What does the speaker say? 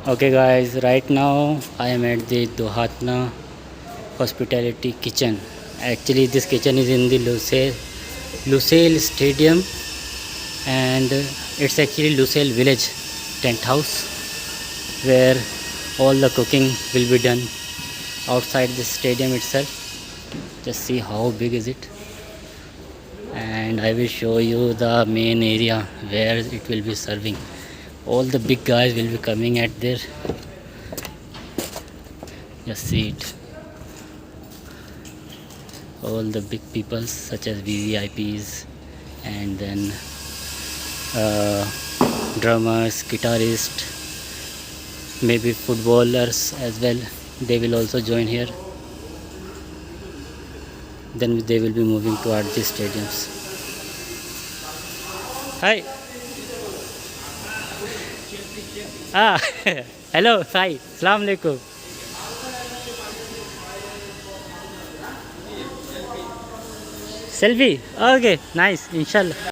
Okay guys, right now I am at the Dohatna Hospitality Kitchen. Actually this kitchen is in the Lusail Stadium, and it's actually Lusail village tent house where all the cooking will be done outside the stadium itself. Just see how big is it, and I will show you the main area where it will be serving. All the big guys will be coming at there. Just see it. All the big people such as VVIPs, and then uh, drummers, guitarists, maybe footballers as well. They will also join here. Then they will be moving toward the stadiums. Hi. Ah, hello. Hi. Assalamu alaikum. Selfie. Okay, nice. Inshallah.